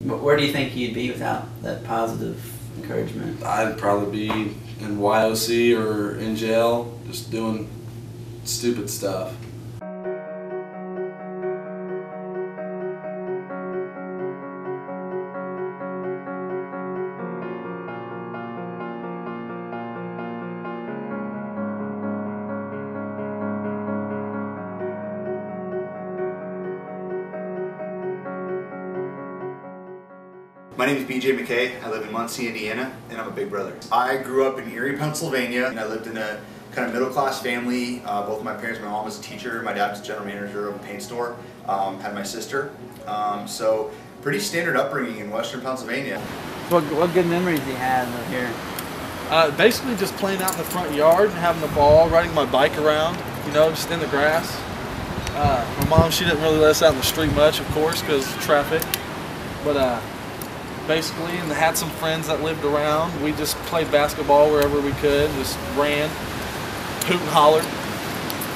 But where do you think you'd be without that positive encouragement? I'd probably be in YOC or in jail, just doing stupid stuff. My name is BJ McKay. I live in Muncie, Indiana, and I'm a big brother. I grew up in Erie, Pennsylvania, and I lived in a kind of middle-class family. Both of my parents, my mom was a teacher, my dad was a general manager of a paint store, had my sister. So pretty standard upbringing in Western Pennsylvania. What good memories do you have of here? Basically just playing out in the front yard, having the ball, riding my bike around, you know, just in the grass. My mom, she didn't really let us out in the street much, of course, because of traffic. But basically, and had some friends that lived around. We just played basketball wherever we could, just ran, hoot and hollered.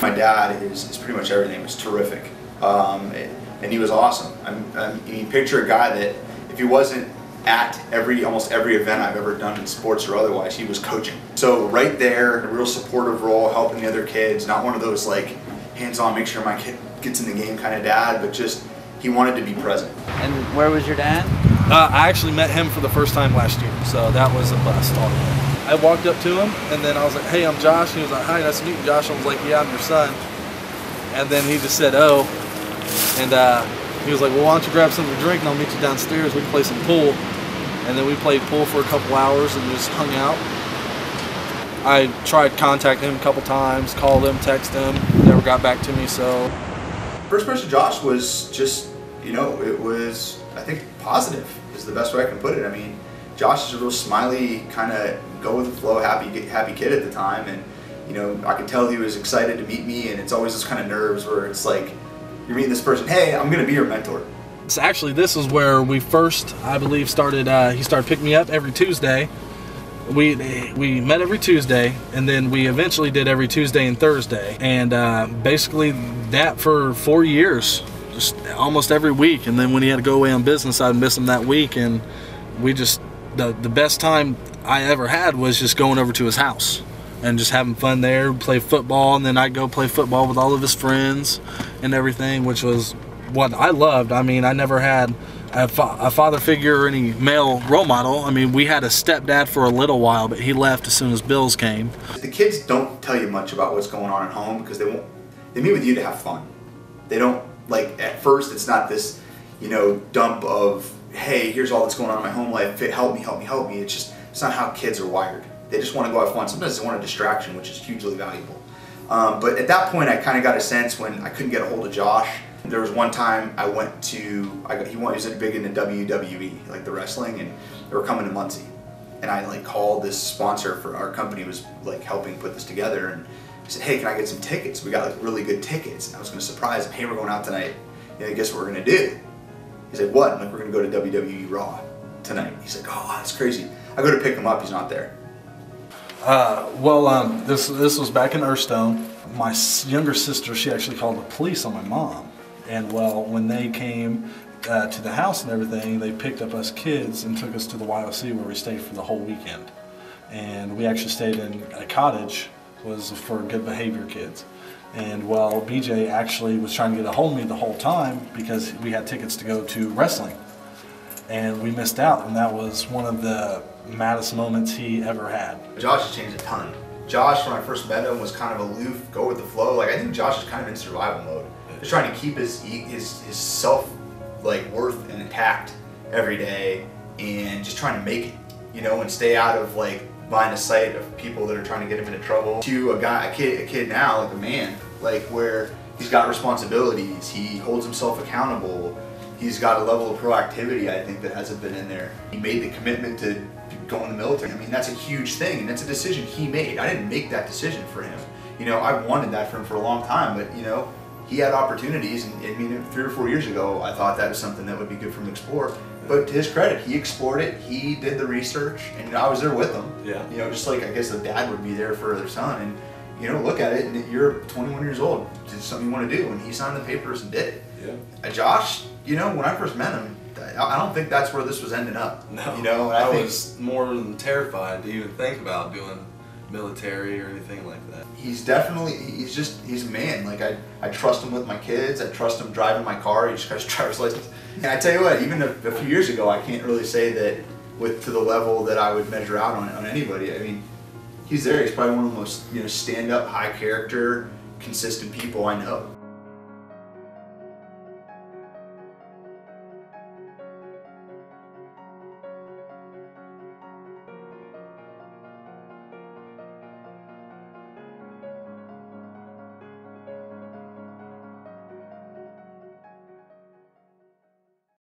My dad is pretty much everything. He was terrific, and he was awesome. You picture a guy that if he wasn't at almost every event I've ever done in sports or otherwise, he was coaching. So right there, a real supportive role, helping the other kids, not one of those like hands-on, make sure my kid gets in the game kind of dad, but just he wanted to be present. And where was your dad? I actually met him for the first time last year, so that was a bust all the way. I walked up to him, and then I was like, "Hey, I'm Josh." He was like, "Hi, nice to meet you, Josh." I was like, "Yeah, I'm your son." And then he just said, "Oh," and he was like, "Well, why don't you grab something to drink, and I'll meet you downstairs. We can play some pool." And then we played pool for a couple hours and just hung out. I tried contacting him a couple times, called him, texted him, never got back to me. So first impression of Josh was just, you know, it was, I think, positive is the best way I can put it. I mean, Josh is a real smiley, kind of go with the flow, happy kid at the time, and you know, I could tell he was excited to meet me. And it's always this kind of nerves where it's like you're meeting this person, hey, I'm going to be your mentor. So actually, this is where we first, I believe, started. He started picking me up every Tuesday. We met every Tuesday, and then we eventually did every Tuesday and Thursday, and basically that for 4 years. Just almost every week. And then when he had to go away on business, I'd miss him that week, and we just the best time I ever had was just going over to his house and just having fun there, play football, and then I'd go play football with all of his friends and everything, which was what I loved. I mean, I never had a father figure or any male role model. I mean, we had a stepdad for a little while, but he left as soon as Bills came. The kids don't tell you much about what's going on at home because they meet with you to have fun. They don't, like, at first it's not this, you know, dump of, hey, here's all that's going on in my home life, help me, help me, help me. It's not how kids are wired. They just want to go have fun. Sometimes they want a distraction, which is hugely valuable. But at that point, I kind of got a sense when I couldn't get a hold of Josh. There was one time I went to, he was big into WWE, like the wrestling, and they were coming to Muncie. And I like called this sponsor for our company, was like helping put this together, and I said, hey, can I get some tickets? We got like really good tickets. And I was going to surprise him. Hey, we're going out tonight. You know, guess what we're going to do? He's like, what? I'm like, we're going to go to WWE Raw tonight. He's like, oh, that's crazy. I go to pick him up. He's not there. This was back in Earthstone. My younger sister, she actually called the police on my mom. And well, when they came to the house and everything, they picked up us kids and took us to the YOC where we stayed for the whole weekend. And we actually stayed in a cottage. Was for good behavior kids. And well, BJ actually was trying to get a hold of me the whole time because we had tickets to go to wrestling. And we missed out, and that was one of the maddest moments he ever had. Josh has changed a ton. Josh, when I first met him, was kind of aloof, go with the flow. Like, I think Josh is kind of in survival mode. Just trying to keep his self, like, worth intact every day, and just trying to make it, you know, and stay out of, like, line of sight of people that are trying to get him into trouble. To a kid now, like a man, like where he's got responsibilities, he holds himself accountable, he's got a level of proactivity I think that hasn't been in there. He made the commitment to go in the military. I mean, that's a huge thing, and that's a decision he made. I didn't make that decision for him. You know, I wanted that for him for a long time, but you know, he had opportunities, and I mean, 3 or 4 years ago, I thought that was something that would be good for him to explore. But to his credit, he explored it, he did the research, and I was there with him. Yeah. You know, just like I guess a dad would be there for their son, and you know, look at it, and you're 21 years old, it's something you want to do, and he signed the papers and did it. Yeah. Josh, you know, when I first met him, I don't think that's where this was ending up. No, You know, and I think was more than terrified to even think about doing military or anything like that. he's a man. Like I trust him with my kids. I trust him driving my car. He just got his driver's license. And I tell you what, even a few years ago, I can't really say that to the level that I would measure out on anybody. I mean, he's there. He's probably one of the most stand up, high character, consistent people I know.